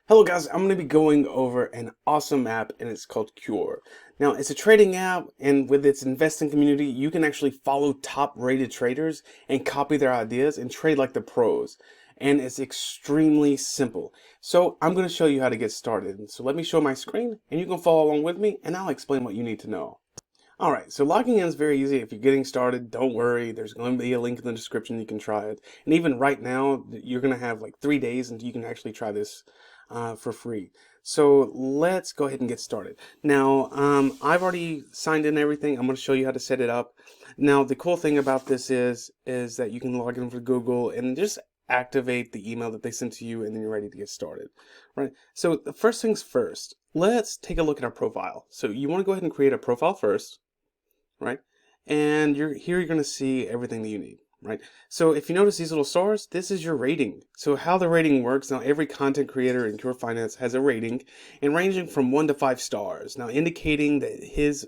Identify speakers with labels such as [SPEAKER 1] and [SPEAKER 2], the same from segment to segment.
[SPEAKER 1] Hello guys, I'm going to be going over an awesome app and it's called Qure. Now it's a trading app, and with its investing community you can actually follow top rated traders and copy their ideas and trade like the pros. And it's extremely simple. So I'm going to show you how to get started. So let me show my screen and you can follow along with me and I'll explain what you need to know. Alright, so logging in is very easy. If you're getting started, don't worry. There's going to be a link in the description. You can try it. And even right now, you're going to have like 3 days and you can actually try this for free. So let's go ahead and get started. Now, I've already signed in everything. I'm going to show you how to set it up. Now, the cool thing about this is that you can log in for Google and just activate the email that they sent to you, and then you're ready to get started. Right? So the first things first, let's take a look at our profile. So you want to go ahead and create a profile first. Right? And you're going to see everything that you need, right? So if you notice these little stars, this is your rating. So how the rating works, now every content creator in Qure.Finance has a rating, and ranging from 1 to 5 stars, now indicating that his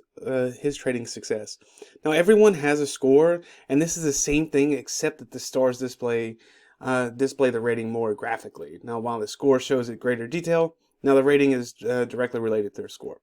[SPEAKER 1] trading success. Now everyone has a score, and this is the same thing except that the stars display the rating more graphically. Now while the score shows it greater detail, now the rating is directly related to their score.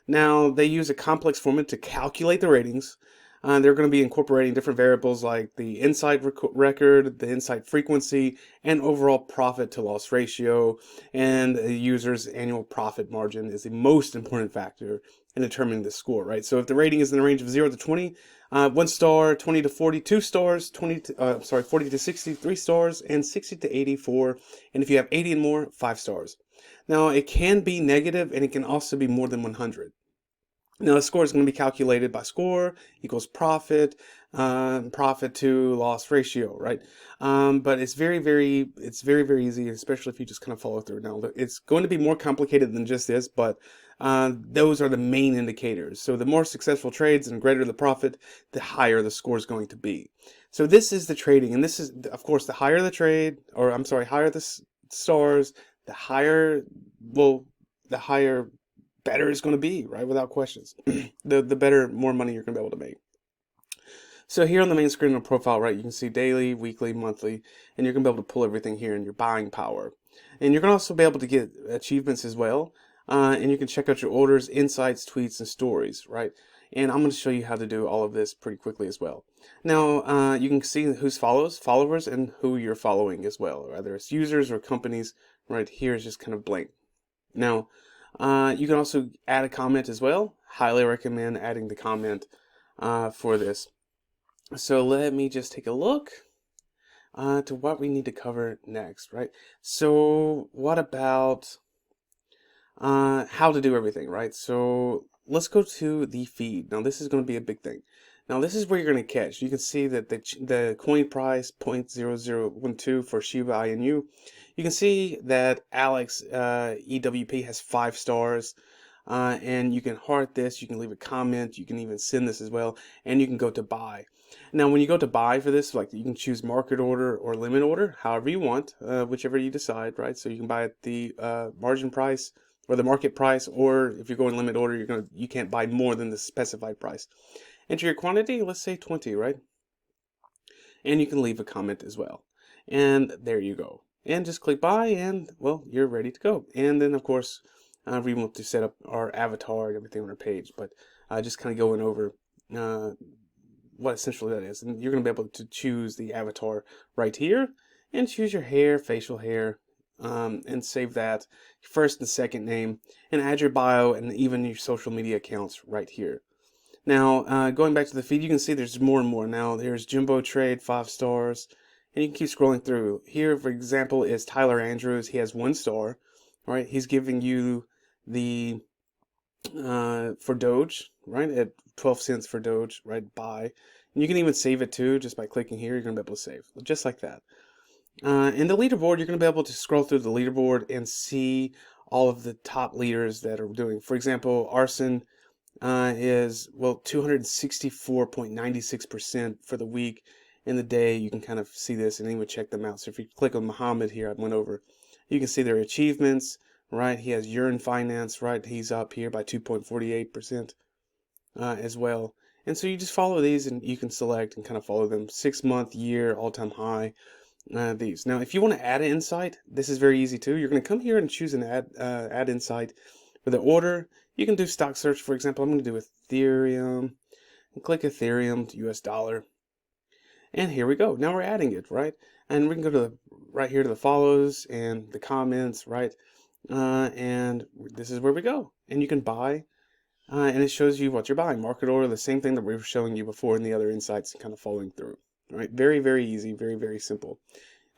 [SPEAKER 1] Now, they use a complex formula to calculate the ratings. They're going to be incorporating different variables like the insight record, the insight frequency, and overall profit to loss ratio. And the user's annual profit margin is the most important factor in determining the score, right? So if the rating is in the range of 0 to 20, 1 star, 20 to 42 stars, 40 to 63 stars, and 60 to 84. And if you have 80 and more, 5 stars. Now, it can be negative and it can also be more than 100. Now, the score is going to be calculated by score equals profit, profit to loss ratio, right? But it's very easy, especially if you just kind of follow through. Now, it's going to be more complicated than just this, but those are the main indicators. So the more successful trades and greater the profit, the higher the score is going to be. So this is the trading, and this is, of course, the higher the trade, or I'm sorry, higher the stars, the higher, well, the higher better it's going to be, right? Without questions. the better, more money you're going to be able to make. So here on the main screen of the profile, right, you can see daily, weekly, monthly, and you're going to be able to pull everything here in your buying power. And you're going to also be able to get achievements as well. And you can check out your orders, insights, tweets, and stories, right? And I'm going to show you how to do all of this pretty quickly as well. Now, you can see who's followers, and who you're following as well, whether it's users or companies. Right here is just kind of blank. Now, you can also add a comment as well. Highly recommend adding the comment for this. So let me just take a look to what we need to cover next, right? So what about how to do everything, right? So let's go to the feed. Now this is going to be a big thing. Now this is where you're going to catch. You can see that the coin price 0.0012 for Shiba Inu. You can see that Alex EWP has 5 stars. And you can heart this, you can leave a comment, you can even send this as well, and you can go to buy. Now when you go to buy for this, like, you can choose market order or limit order, however you want, whichever you decide, right? So you can buy at the margin price or the market price, or if you're going limit order, you can't buy more than the specified price. Enter your quantity, let's say 20, right? And you can leave a comment as well. And there you go. And just click buy, and well, you're ready to go. And then of course, we want to set up our avatar and everything on our page, but just kind of going over what essentially that is. And you're going to be able to choose the avatar right here and choose your hair, facial hair, and save that first and second name, and add your bio and even your social media accounts right here. Now, going back to the feed, you can see there's more and more. Now, there's Jumbo Trade, 5 stars, and you can keep scrolling through. Here, for example, is Tyler Andrews. He has 1 star, right? He's giving you the, for Doge, right, at 12 cents for Doge, right, buy. And you can even save it too, just by clicking here. You're going to be able to save, just like that. In the leaderboard, you're going to be able to scroll through the leaderboard and see all of the top leaders that are doing. For example, Arson is, well, 264.96% for the week. In the day, you can kind of see this and even check them out. So if you click on Muhammad here, I went over, you can see their achievements, right? He has Qure.Finance, right? He's up here by 2.48% as well. And so you just follow these and you can select and kind of follow them. 6 month, year, all-time high. these. Now, if you want to add an insight, this is very easy too. You're going to come here and choose an add insight. For the order, you can do stock search. For example, I'm going to do Ethereum, and click Ethereum to US dollar. And here we go. Now we're adding it, right? And we can go to right here to the follows and the comments, right? And this is where we go. And you can buy, and it shows you what you're buying. Market order, the same thing that we were showing you before in the other insights, kind of following through. All right, very, very easy, very, very simple.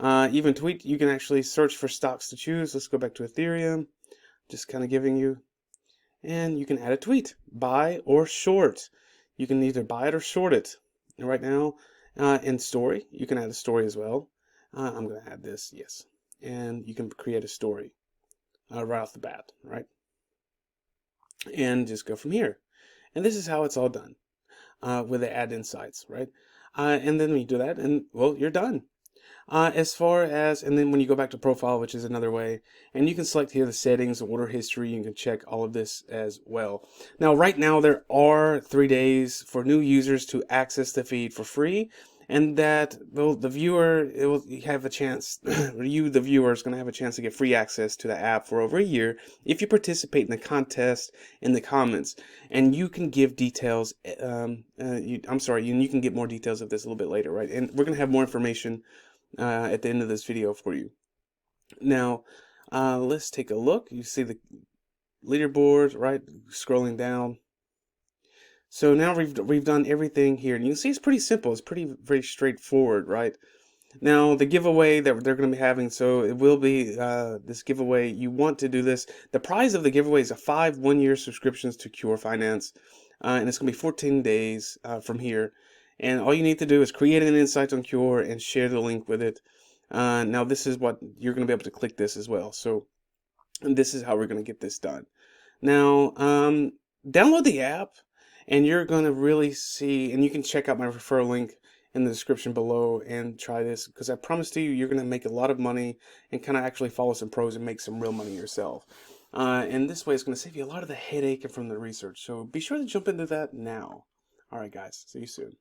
[SPEAKER 1] Even tweet, you can actually search for stocks to choose. Let's go back to Ethereum, just kind of giving you, and you can add a tweet, buy or short. You can either buy it or short it. And right now, in story, you can add a story as well. I'm going to add this, yes. And you can create a story right off the bat, right? And just go from here. And this is how it's all done with the add insights, right? And then when you do that, and well, you're done. As far as, and then when you go back to profile, which is another way, and you can select here the settings, order history, you can check all of this as well. Now, right now, there are 3 days for new users to access the feed for free, and that the viewer, it will have a chance, or you, the viewer, is going to have a chance to get free access to the app for over a year if you participate in the contest in the comments. And you can give details, I'm sorry, you can get more details of this a little bit later, right? And we're going to have more information at the end of this video for you. Now, let's take a look. You see the leaderboard, right? Scrolling down. So now we've done everything here, and you can see it's pretty simple. It's pretty very straightforward, right? Now the giveaway that they're going to be having, so it will be this giveaway. You want to do this. The prize of the giveaway is a 5 one-year subscriptions to Qure.Finance, and it's going to be 14 days from here. And all you need to do is create an insight on Qure and share the link with it. Now this is what you're going to be able to click this as well. So this is how we're going to get this done. Now download the app, and you're going to really see, and you can check out my referral link in the description below and try this, because I promise to you, you're going to make a lot of money and kind of actually follow some pros and make some real money yourself. And this way it's going to save you a lot of the headache from the research. So be sure to jump into that now. All right, guys. See you soon.